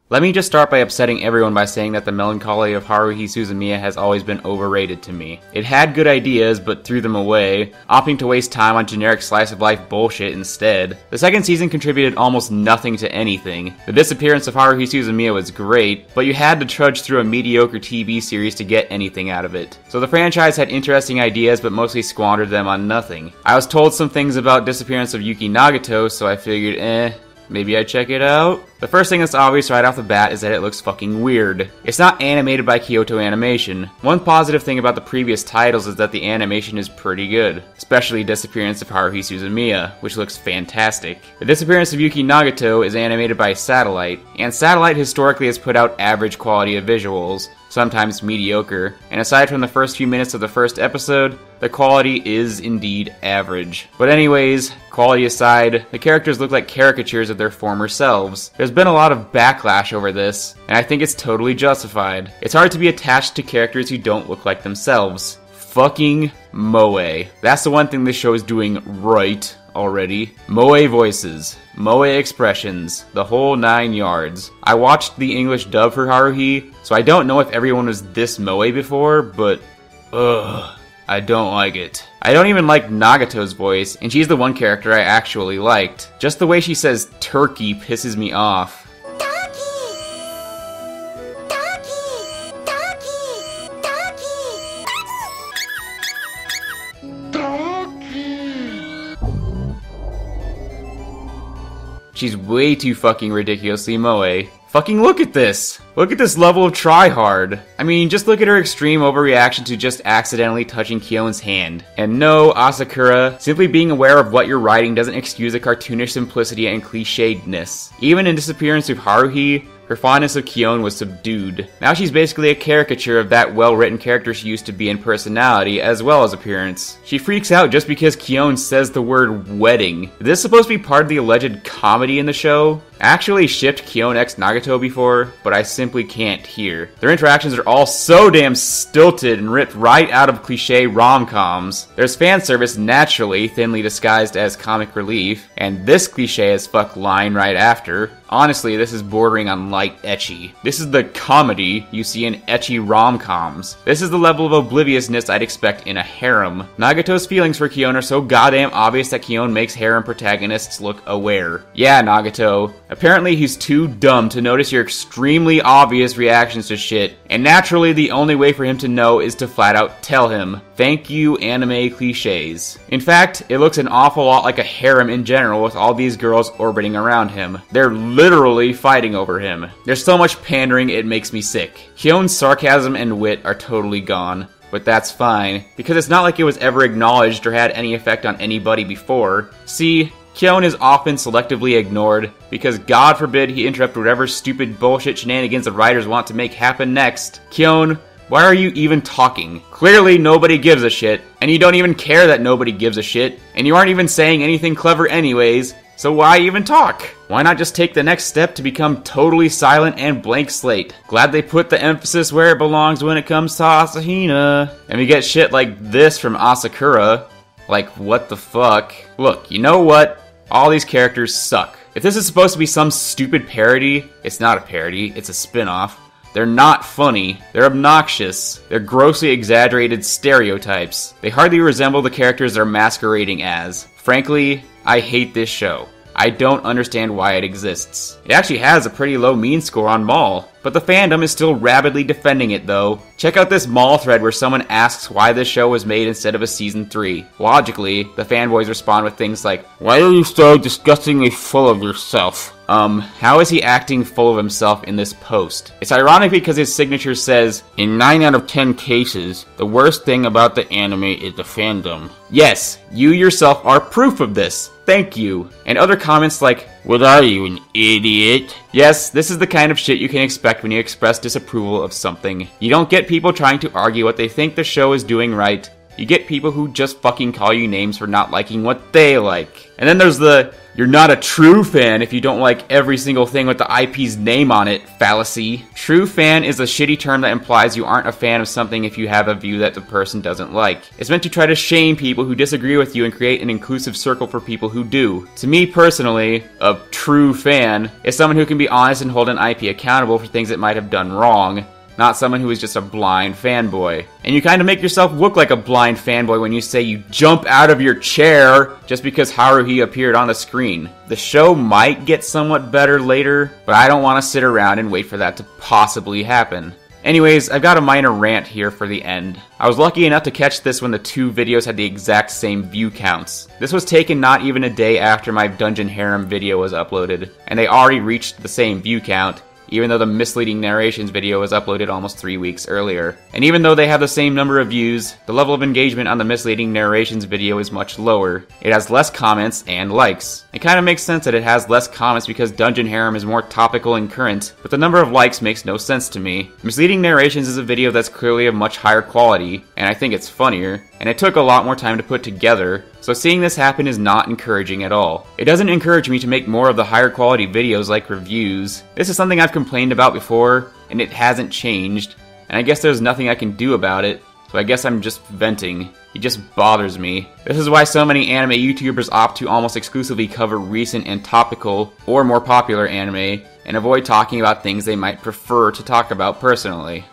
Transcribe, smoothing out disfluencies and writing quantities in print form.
Let me just start by upsetting everyone by saying that the melancholy of Haruhi Suzumiya has always been overrated to me. It had good ideas, but threw them away, opting to waste time on generic slice-of-life bullshit instead. The second season contributed almost nothing to anything. The disappearance of Haruhi Suzumiya was great, but you had to trudge through a mediocre TV series to get anything out of it. So the franchise had interesting ideas, but mostly squandered them on nothing. I was told some things about Disappearance of Yuki Nagato, so I figured, maybe I'd check it out. The first thing that's obvious right off the bat is that it looks fucking weird. It's not animated by Kyoto Animation. One positive thing about the previous titles is that the animation is pretty good, especially Disappearance of Haruhi Suzumiya, which looks fantastic. The Disappearance of Yuki Nagato is animated by Satellite, and Satellite historically has put out average quality of visuals, sometimes mediocre, and aside from the first few minutes of the first episode, the quality is indeed average. But anyways, quality aside, the characters look like caricatures of their former selves. There's been a lot of backlash over this, and I think it's totally justified. It's hard to be attached to characters who don't look like themselves. Fucking moe. That's the one thing this show is doing right already. Moe voices, moe expressions, the whole 9 yards. I watched the English dub for Haruhi, so I don't know if everyone was this moe before, but I don't like it. I don't even like Nagato's voice, and she's the one character I actually liked. Just the way she says turkey pisses me off. She's way too fucking ridiculously moe. Fucking look at this! Look at this level of tryhard. I mean, just look at her extreme overreaction to just accidentally touching Kyone's hand. And no, Asakura, simply being aware of what you're writing doesn't excuse the cartoonish simplicity and clichédness. Even in Disappearance of Haruhi, her fondness of Kyon was subdued. Now she's basically a caricature of that well-written character she used to be in personality as well as appearance. She freaks out just because Kyon says the word wedding. Is this supposed to be part of the alleged comedy in the show? I actually shipped Kyon x Nagato before, but I simply can't here. Their interactions are all so damn stilted and ripped right out of cliche rom-coms. There's fan service naturally, thinly disguised as comic relief, and this cliche as fuck line right after. Honestly, this is bordering on light ecchi. This is the comedy you see in ecchi rom-coms. This is the level of obliviousness I'd expect in a harem. Nagato's feelings for Kyon are so goddamn obvious that Kyon makes harem protagonists look aware. Yeah, Nagato. Apparently he's too dumb to notice your extremely obvious reactions to shit, and naturally the only way for him to know is to flat out tell him. Thank you, anime cliches. In fact, it looks an awful lot like a harem in general with all these girls orbiting around him. They're literally fighting over him. There's so much pandering it makes me sick. Kyon's sarcasm and wit are totally gone. But that's fine, because it's not like it was ever acknowledged or had any effect on anybody before. See, Kyon is often selectively ignored, because God forbid he interrupt whatever stupid bullshit shenanigans the writers want to make happen next. Kyon, why are you even talking? Clearly nobody gives a shit, and you don't even care that nobody gives a shit, and you aren't even saying anything clever anyways, so why even talk? Why not just take the next step to become totally silent and blank slate? Glad they put the emphasis where it belongs when it comes to Asahina. And we get shit like this from Asakura. Like, what the fuck? Look, you know what? All these characters suck. If this is supposed to be some stupid parody, it's not a parody, it's a spin-off. They're not funny, they're obnoxious, they're grossly exaggerated stereotypes. They hardly resemble the characters they're masquerading as. Frankly, I hate this show. I don't understand why it exists. It actually has a pretty low mean score on Mall, but the fandom is still rabidly defending it though. Check out this Mall thread where someone asks why this show was made instead of a season 3. Logically, the fanboys respond with things like, "Why are you so disgustingly full of yourself?" How is he acting full of himself in this post? It's ironic because his signature says, "In 9 out of 10 cases, the worst thing about the anime is the fandom." Yes, you yourself are proof of this. Thank you. And other comments like, "What are you, an idiot?" Yes, this is the kind of shit you can expect when you express disapproval of something. You don't get people trying to argue what they think the show is doing right. You get people who just fucking call you names for not liking what they like. And then there's the You're not a true fan if you don't like every single thing with the IP's name on it, fallacy. True fan is a shitty term that implies you aren't a fan of something if you have a view that the person doesn't like. It's meant to try to shame people who disagree with you and create an inclusive circle for people who do. To me personally, a true fan is someone who can be honest and hold an IP accountable for things it might have done wrong, not someone who is just a blind fanboy. And you kind of make yourself look like a blind fanboy when you say you jump out of your chair just because Haruhi appeared on the screen. The show might get somewhat better later, but I don't want to sit around and wait for that to possibly happen. Anyways, I've got a minor rant here for the end. I was lucky enough to catch this when the two videos had the exact same view counts. This was taken not even a day after my Dungeon Harem video was uploaded, and they already reached the same view count, even though the misleading narrations video was uploaded almost 3 weeks earlier. And even though they have the same number of views, the level of engagement on the misleading narrations video is much lower. It has less comments and likes. It kind of makes sense that it has less comments because Dungeon Harem is more topical and current, but the number of likes makes no sense to me. Misleading narrations is a video that's clearly of much higher quality, and I think it's funnier, and it took a lot more time to put together, so seeing this happen is not encouraging at all. It doesn't encourage me to make more of the higher quality videos like reviews. This is something I've complained about before, and it hasn't changed, and I guess there's nothing I can do about it, so I guess I'm just venting. It just bothers me. This is why so many anime YouTubers opt to almost exclusively cover recent and topical or more popular anime, and avoid talking about things they might prefer to talk about personally.